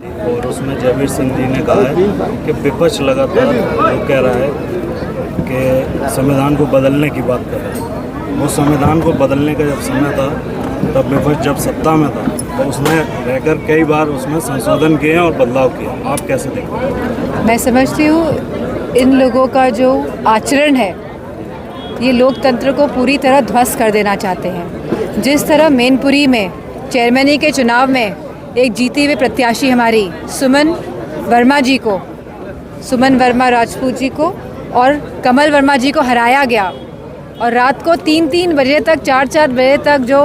और उसमें जयवीर सिंह जी ने कहा है कि विपक्ष लगातार जो कह रहा है कि संविधान को बदलने की बात कर रहा है। वो संविधान को बदलने का जब समय था तब विपक्ष जब सत्ता में था तो उसने रहकर कई बार उसमें संशोधन किए और बदलाव किया। आप कैसे देखते हैं? मैं समझती हूँ इन लोगों का जो आचरण है ये लोकतंत्र को पूरी तरह ध्वस्त कर देना चाहते हैं। जिस तरह मैनपुरी में चेयरमैनी के चुनाव में एक जीती हुई प्रत्याशी हमारी सुमन वर्मा राजपूत जी को और कमल वर्मा जी को हराया गया और रात को 3-3 बजे तक 4-4 बजे तक जो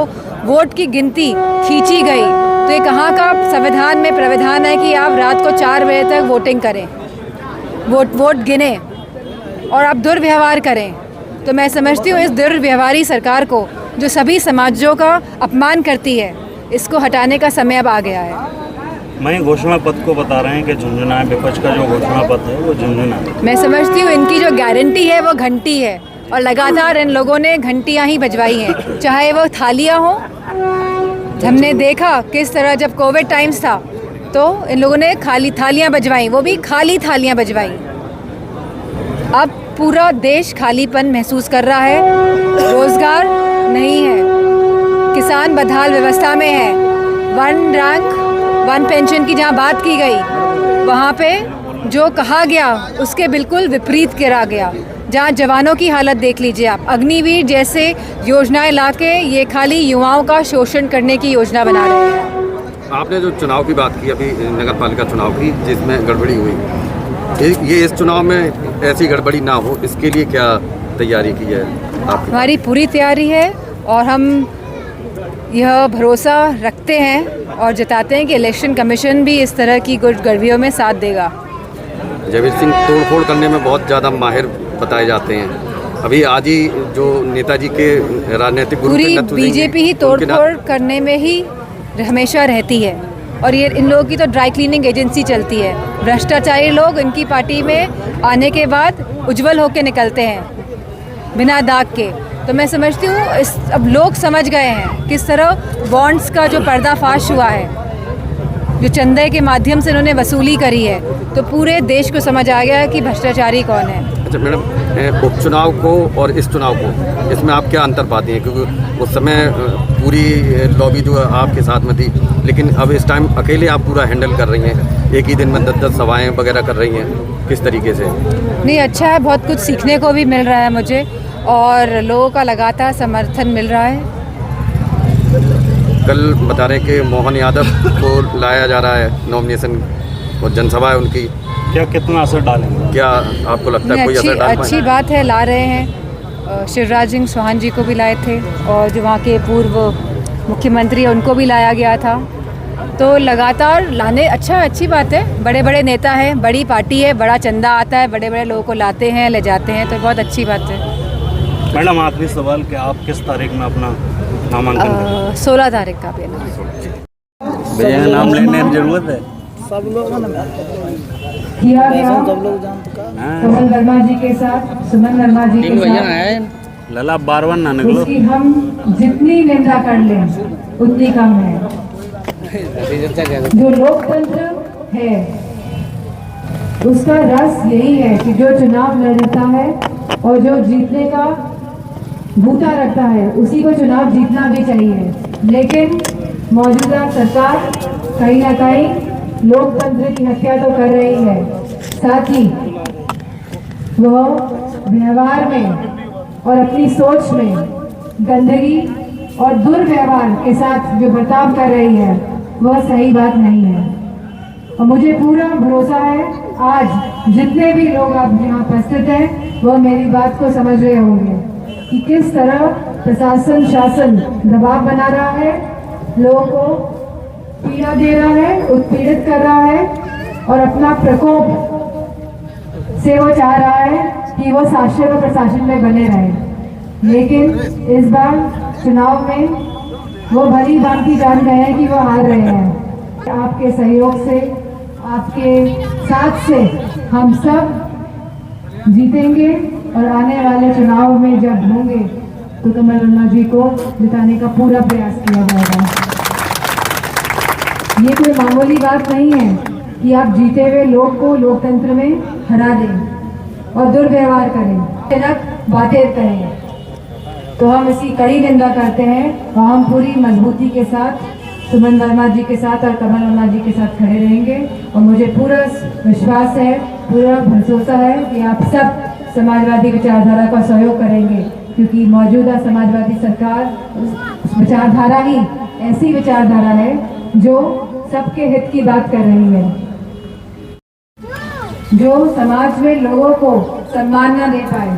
वोट की गिनती खींची गई, तो ये कहाँ का संविधान में प्रावधान है कि आप रात को 4 बजे तक वोटिंग करें, वोट गिने और आप दुर्व्यवहार करें। तो मैं समझती हूँ इस दुर्व्यवहारी सरकार को जो सभी समाजों का अपमान करती है, इसको हटाने का समय अब आ गया है। मैं घोषणा पत्र को बता रहे हैं कि झुंझुना है, विपक्ष का जो घोषणा पत्र है वो झुंझुना है। मैं समझती हूँ इनकी जो गारंटी है वो घंटी है और लगातार इन लोगों ने घंटियाँ ही बजवाई हैं, चाहे वो थालियाँ हों। हमने देखा किस तरह जब कोविड टाइम्स था तो इन लोगों ने खाली थालियाँ बजवाई, वो भी खाली थालियाँ बजवाई। अब पूरा देश खालीपन महसूस कर रहा है, रोजगार नहीं है, किसान बदहाल व्यवस्था में है। 1 रैंक 1 पेंशन की जहाँ बात की गई वहाँ पे जो कहा गया उसके बिल्कुल विपरीत करा गया। जहाँ जवानों की हालत देख लीजिए आप, अग्निवीर जैसे योजनाएं लाके ये खाली युवाओं का शोषण करने की योजना बना रहे हैं। आपने जो चुनाव की बात की अभी, नगर पालिका चुनाव की, जिसमें गड़बड़ी हुई, ये इस चुनाव में ऐसी गड़बड़ी ना हो, इसके लिए क्या तैयारी की है आपकी? हमारी पूरी तैयारी है और हम यह भरोसा रखते हैं और जताते हैं कि इलेक्शन कमीशन भी इस तरह की गड़बड़ियों में साथ देगा। जयवीर सिंह तोड़फोड़ करने में बहुत ज़्यादा माहिर बताए जाते हैं। अभी आज ही जो नेताजी के राजनीतिक गुरु पूरी बीजेपी ही तोड़फोड़ करने में ही हमेशा रहती है और ये इन लोगों की तो ड्राई क्लीनिंग एजेंसी चलती है। भ्रष्टाचारी लोग इनकी पार्टी में आने के बाद उज्जवल होकर निकलते हैं बिना दाग के। तो मैं समझती हूँ अब लोग समझ गए हैं किस तरह बॉन्ड्स का जो पर्दाफाश हुआ है, जो चंदे के माध्यम से उन्होंने वसूली करी है, तो पूरे देश को समझ आ गया है कि भ्रष्टाचारी कौन है। अच्छा मैडम, उपचुनाव को और इस चुनाव को, इसमें आप क्या अंतर पाती हैं? क्योंकि उस समय पूरी लॉबी जो आपके साथ में थी, लेकिन अब इस टाइम अकेले आप पूरा हैंडल कर रही हैं, एक ही दिन में 10-10 सभाएँ वगैरह कर रही हैं, किस तरीके से? नहीं, अच्छा है, बहुत कुछ सीखने को भी मिल रहा है मुझे और लोगों का लगातार समर्थन मिल रहा है। कल बता रहे हैं कि मोहन यादव को लाया जा रहा है नॉमिनेशन और जनसभा है उनकी, क्या कितना असर डालेंगे? क्या आपको लगता है कोई असर डाल पाएंगे? अच्छी बात है, ला रहे हैं। शिवराज सिंह चौहान जी को भी लाए थे और जो वहाँ के पूर्व मुख्यमंत्री हैं उनको भी लाया गया था, तो लगातार लाने अच्छी बात है। बड़े बड़े नेता हैं, बड़ी पार्टी है, बड़ा चंदा आता है, बड़े बड़े लोगों को लाते हैं, ले जाते हैं, तो बहुत अच्छी बात है। मैडम आखिरी सवाल कि आप किस तारीख में अपना नामांकन? 16 तारीख का भी भैया नाम लेने की जरूरत है? सब लोग किया गया सब लोग जानते कमल वर्मा जी के साथ, सुमन वर्मा जी के साथ लला बारवन ना निकलो। उसकी हम जितनी निंदा कर लें उतनी कम है। जो लोकतंत्र है उसका रस यही है कि जो चुनाव लड़ता है और जो जीतने का बूता रखता है उसी को चुनाव जीतना भी चाहिए। लेकिन मौजूदा सरकार कहीं ना कहीं लोकतंत्र की हत्या तो कर रही है, साथ ही वह व्यवहार में और अपनी सोच में गंदगी और दुर्व्यवहार के साथ जो बर्ताव कर रही है वह सही बात नहीं है। और मुझे पूरा भरोसा है आज जितने भी लोग आप यहाँ उपस्थित हैं वह मेरी बात को समझ रहे होंगे कि किस तरह प्रशासन शासन दबाव बना रहा है, लोगों को पीड़ा दे रहा है, उत्पीड़ित कर रहा है और अपना प्रकोप से वो चाह रहा है कि वो शासन और प्रशासन में बने रहे। लेकिन इस बार चुनाव में वो भली भांति जान गए हैं कि वो हार रहे हैं। आपके सहयोग से, आपके साथ से हम सब जीतेंगे और आने वाले चुनाव में जब होंगे तो कमल वर्मा जी को जिताने का पूरा प्रयास किया जाएगा। ये कोई मामूली बात नहीं है कि आप जीते हुए लोग को लोकतंत्र में हरा दें और दुर्व्यवहार करें, जनक बातें करें। तो हम इसकी कड़ी निंदा करते हैं और हम पूरी मजबूती के साथ सुमन वर्मा जी के साथ और कमल वर्मा जी के साथ खड़े रहेंगे। और मुझे पूरा विश्वास है, पूरा भरोसा है कि आप सब समाजवादी विचारधारा का सहयोग करेंगे, क्योंकि मौजूदा समाजवादी सरकार विचारधारा ही ऐसी विचारधारा है जो सबके हित की बात कर रही है, जो समाज में लोगों को सम्मान न दे पाए,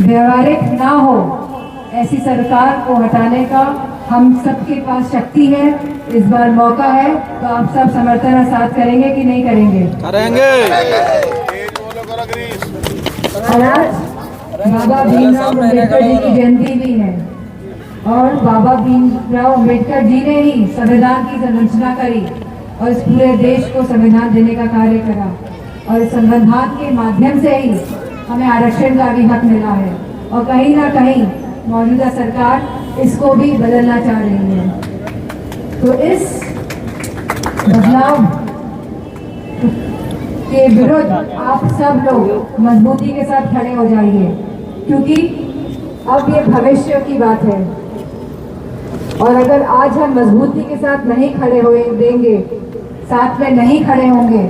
व्यवहारिक ना हो, ऐसी सरकार को हटाने का हम सबके पास शक्ति है। इस बार मौका है, तो आप सब समर्थन और साथ करेंगे कि नहीं करेंगे? करेंगे। और आज बाबा भीमराव अम्बेडकर जी की जयंती भी है और बाबा भीमराव अम्बेडकर जी ने ही संविधान की संरचना करी और इस पूरे देश को संविधान देने का कार्य करा और संविधान के माध्यम से ही हमें आरक्षण का भी हक मिला है। और कहीं ना कहीं मौजूदा सरकार इसको भी बदलना चाह रही है। तो इस बदलाव के विरुद्ध आप सब लोग मजबूती के साथ खड़े हो जाइए, क्योंकि अब ये भविष्य की बात है। और अगर आज हम मजबूती के साथ नहीं खड़े हो देंगे, साथ में नहीं खड़े होंगे,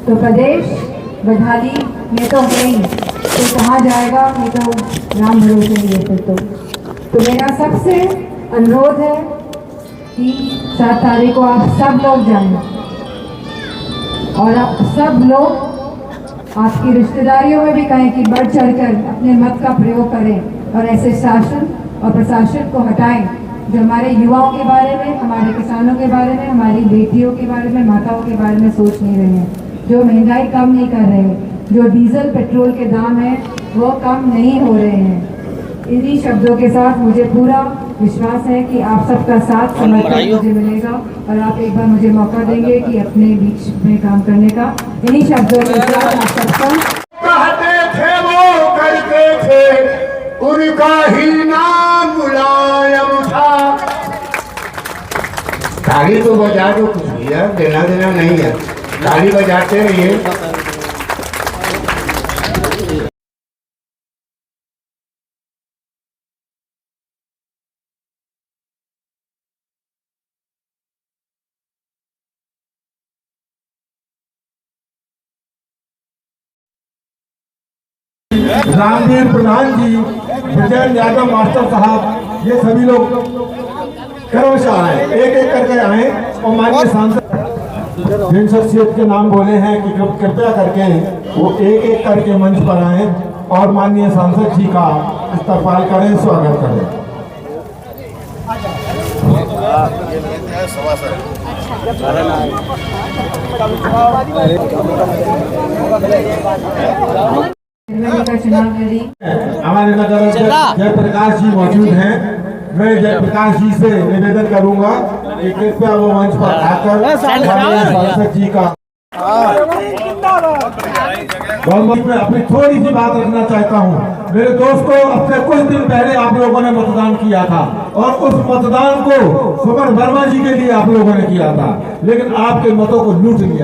तो प्रदेश बदहाली में तो नहीं, तो कहाँ जाएगा, ये तो राम भरोसे नहीं है। तो मेरा सबसे अनुरोध है कि 7 तारीख को आप सब लोग जाएं और आप सब लोग आपकी रिश्तेदारियों में भी कहें कि बढ़ चढ़कर अपने मत का प्रयोग करें और ऐसे शासन और प्रशासन को हटाएं जो हमारे युवाओं के बारे में, हमारे किसानों के बारे में, हमारी बेटियों के बारे में, माताओं के बारे में सोच नहीं रहे हैं, जो महंगाई कम नहीं कर रहे हैं, जो डीजल पेट्रोल के दाम हैं वो कम नहीं हो रहे हैं। इन्हीं शब्दों के साथ मुझे पूरा विश्वास है कि आप सबका साथ समर्थन मुझे मिलेगा और आप एक बार मुझे मौका देंगे कि अपने बीच में काम करने का। इन्हीं शब्दों के साथ आप सबका कहते थे वो करते थे, उनका ही नाम मुलायम था। ताली तो बजा दो, कुछ भैया देना देना नहीं है, ताली बजाते रहिए। रामवीर प्रधान जी, विजय यादव मास्टर साहब, ये सभी लोग क्रमशः आए, एक एक करके आए और माननीय सांसद जिन शख्सियत के नाम बोले हैं कि कृपया करके वो एक एक करके मंच पर आए और माननीय सांसद जी का इस्तकबाल करें, स्वागत करें। हमारे नगर जयप्रकाश जी मौजूद हैं। मैं जयप्रकाश जी से निवेदन करूंगा कि कृपया वो मंच पर आकर सांसद जी का मैं अपनी थोड़ी सी बात रखना चाहता हूं। मेरे दोस्तों, अब से कुछ दिन पहले आप लोगों ने मतदान किया था और उस मतदान को सुमन वर्मा जी के लिए आप लोगों ने किया था, लेकिन आपके मतों को लूट लिया।